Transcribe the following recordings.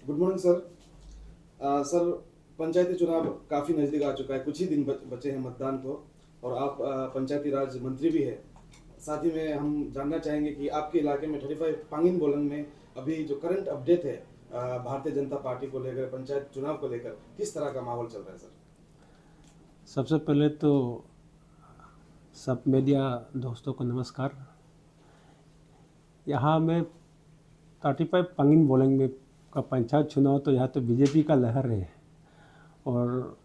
Good morning sir. Sir, पंचायती चुनाव काफ़ी नज़दीक आ चुका है, कुछ ही दिन बचे हैं मतदान को। और आप पंचायती राज मंत्री भी है। साथ ही में हम जानना चाहेंगे कि आपके इलाके में 35 पांगिन बोलंग में अभी जो करंट अपडेट है भारतीय जनता पार्टी को लेकर, पंचायत चुनाव को लेकर किस तरह का माहौल चल रहा है सर? सबसे पहले तो सब मीडिया दोस्तों को नमस्कार। यहाँ में 35 पंगिन बोलेंगे का पंचायत चुनाव, तो यहाँ तो बीजेपी का लहर है और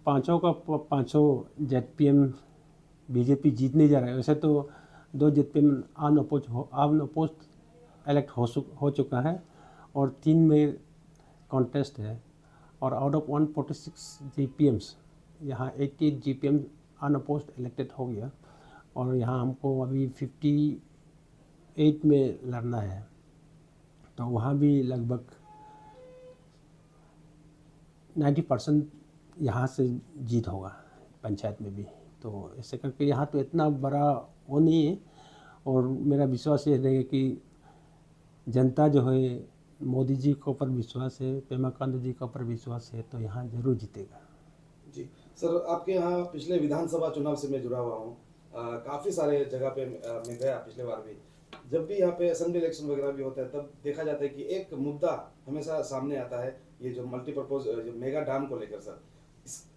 पांचों का पांचों जेडपीएम बीजेपी जीतने जा रहा है। वैसे तो 2 जेडपीएम अनअपोज इलेक्ट हो चुका है और 3 में कॉन्टेस्ट है। और आउट ऑफ 146 जीपीएम्स यहाँ 88 जीपीएम अनअपोज्ड इलेक्टेड हो गया और यहाँ हमको अभी 58 में लड़ना है। तो वहाँ भी लगभग 90% यहाँ से जीत होगा पंचायत में भी। तो ऐसे करके यहाँ तो इतना बड़ा वो नहीं है और मेरा विश्वास ये रहेगा कि जनता जो है मोदी जी के ऊपर विश्वास है, पेमा खांडू जी के ऊपर विश्वास है, तो यहाँ जरूर जीतेगा। जी सर, आपके यहाँ पिछले विधानसभा चुनाव से मैं जुड़ा हुआ हूँ। काफ़ी सारे जगह पे मैं गया पिछले बार भी। जब भी यहाँ पे असेंबली इलेक्शन वगैरह भी होता है तब देखा जाता है कि एक मुद्दा हमेशा सामने आता है, ये जो मल्टीपर्पज जो मेगा डैम को लेकर सर।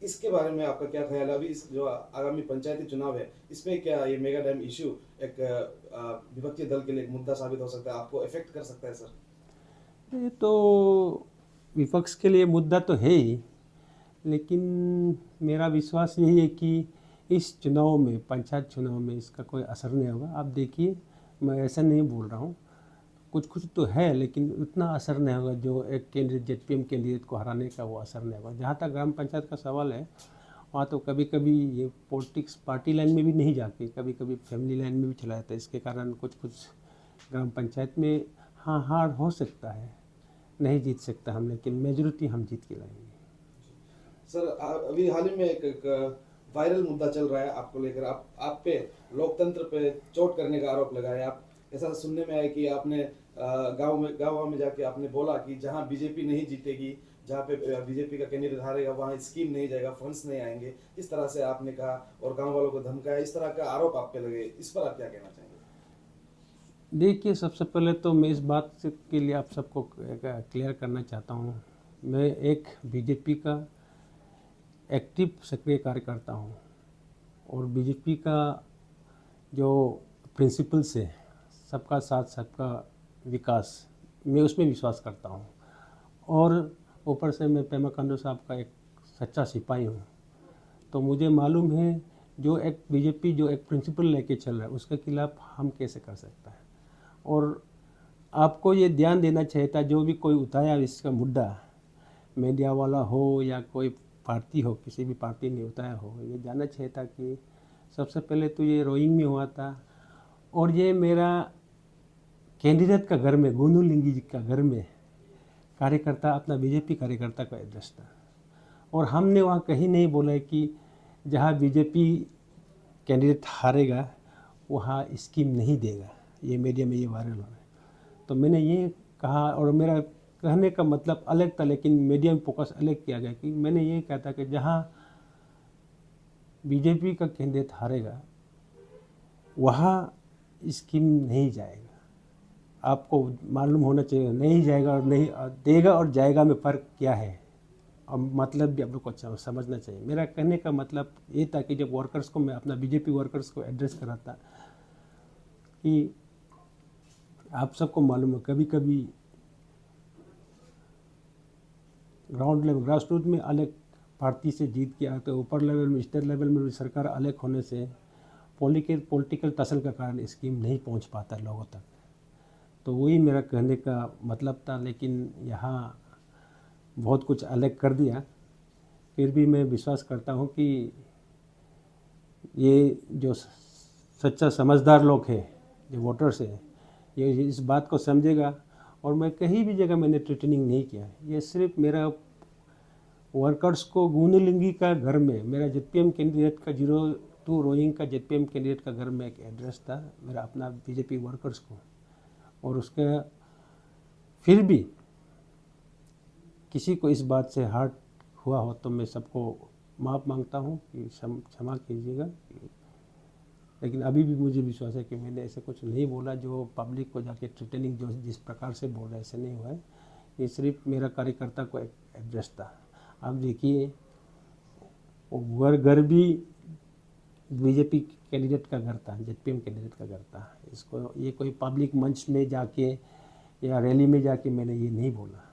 इसके बारे में आपका क्या ख्याल है? अभी इस जो आगामी पंचायती चुनाव है इसमें क्या ये मेगा डैम इशू एक विपक्षी दल के लिए एक मुद्दा साबित हो सकता है, आपको इफेक्ट कर सकता है सर? ये तो विपक्ष के लिए मुद्दा तो है ही, लेकिन मेरा विश्वास यही है कि इस चुनाव में, पंचायत चुनाव में इसका कोई असर नहीं होगा। आप देखिए, मैं ऐसा नहीं बोल रहा हूँ, कुछ कुछ तो है लेकिन उतना असर नहीं होगा जो एक कैंडिडेट जेडपीएम कैंडिडेट को हराने का वो असर नहीं होगा। जहाँ तक ग्राम पंचायत का सवाल है, वहाँ तो कभी कभी ये पॉलिटिक्स पार्टी लाइन में भी नहीं जाके कभी कभी फैमिली लाइन में भी चला जाता है। इसके कारण कुछ कुछ ग्राम पंचायत में हाँ हार हो सकता है, नहीं जीत सकता हम, लेकिन मेजोरिटी हम जीत के लाएंगे। सर, अभी हाल ही में एक वायरल मुद्दा चल रहा है आपको लेकर। आप पे लोकतंत्र पे चोट करने का आरोप लगा है। आप ऐसा सुनने में आया कि आपने गांव में जाके आपने बोला कि जहां बीजेपी नहीं जीतेगी, जहां पे बीजेपी का कैंडिडेट हारेगा वहां स्कीम नहीं जाएगा, फंड्स नहीं आएंगे, इस तरह से आपने कहा और गांव वालों को धमकाया। इस तरह का आरोप आप पे लगे, इस पर आप क्या कहना चाहेंगे? देखिए, सबसे पहले तो मैं इस बात के लिए आप सबको क्लियर करना चाहता हूँ, मैं एक बीजेपी का एक्टिव सक्रिय कार्यकर्ता हूँ और बीजेपी का जो प्रिंसिपल्स है, सबका साथ सबका विकास, मैं उसमें विश्वास करता हूँ। और ऊपर से मैं पेमा खांडू साहब का एक सच्चा सिपाही हूँ। तो मुझे मालूम है जो एक बीजेपी जो एक प्रिंसिपल लेके चल रहा है उसके खिलाफ हम कैसे कर सकता है। और आपको ये ध्यान देना चाहिए था, जो भी कोई उठाया इसका मुद्दा, मीडिया वाला हो या कोई पार्टी हो, किसी भी पार्टी ने उठाया हो, ये जानना चाहिए था कि सबसे पहले तो ये रोइंग में हुआ था और ये मेरा कैंडिडेट का घर में, गोनू लिंगी जी का घर में कार्यकर्ता, अपना बीजेपी कार्यकर्ता का एड्रेस था। और हमने वहाँ कहीं नहीं बोला है कि जहाँ बीजेपी कैंडिडेट हारेगा वहाँ स्कीम नहीं देगा। ये मीडिया में ये वायरल हो रहा है, तो मैंने ये कहा और मेरा कहने का मतलब अलग था, लेकिन मीडिया में फोकस अलग किया गया कि मैंने ये कहा था कि जहाँ बीजेपी का कैंडिडेट हारेगा वहाँ स्कीम नहीं जाएगा। आपको मालूम होना चाहिए, नहीं जाएगा और नहीं देगा और जाएगा में फ़र्क क्या है, और मतलब भी आप लोग को समझना चाहिए। मेरा कहने का मतलब ये था कि जब वर्कर्स को, मैं अपना बीजेपी वर्कर्स को एड्रेस करा था कि आप सबको मालूम है कभी कभी ग्राउंड लेवल, ग्रास रूट में अलग पार्टी से जीत के आते, ऊपर लेवल में, स्टेट लेवल में भी सरकार अलग होने से पॉलिटिकल टसल का कारण स्कीम नहीं पहुंच पाता लोगों तक। तो वही मेरा कहने का मतलब था, लेकिन यहाँ बहुत कुछ अलग कर दिया। फिर भी मैं विश्वास करता हूँ कि ये जो सच्चा समझदार लोग हैं, जो वोटर्स हैं, ये इस बात को समझेगा। और मैं कहीं भी जगह मैंने थ्रेटनिंग नहीं किया, ये सिर्फ मेरा वर्कर्स को गुनलिंगी का घर में, मेरा जेडपीएम कैंडिडेट का 02 रोइंग का जेडपीएम कैंडिडेट का घर में एक एड्रेस था मेरा अपना बीजेपी वर्कर्स को। और उसका फिर भी किसी को इस बात से हर्ट हुआ हो तो मैं सबको माफ़ मांगता हूँ कि क्षमा कीजिएगा। लेकिन अभी भी मुझे विश्वास है कि मैंने ऐसे कुछ नहीं बोला जो पब्लिक को जाके थ्रेटनिंग जो जिस प्रकार से बोल रहे ऐसे नहीं हुआ है। ये सिर्फ मेरा कार्यकर्ता को एड्रेस था। आप देखिए वो घर भी बीजेपी कैंडिडेट का घर था, जेडपीएम कैंडिडेट का घर था। इसको ये कोई पब्लिक मंच में जाके या रैली में जाके मैंने ये नहीं बोला।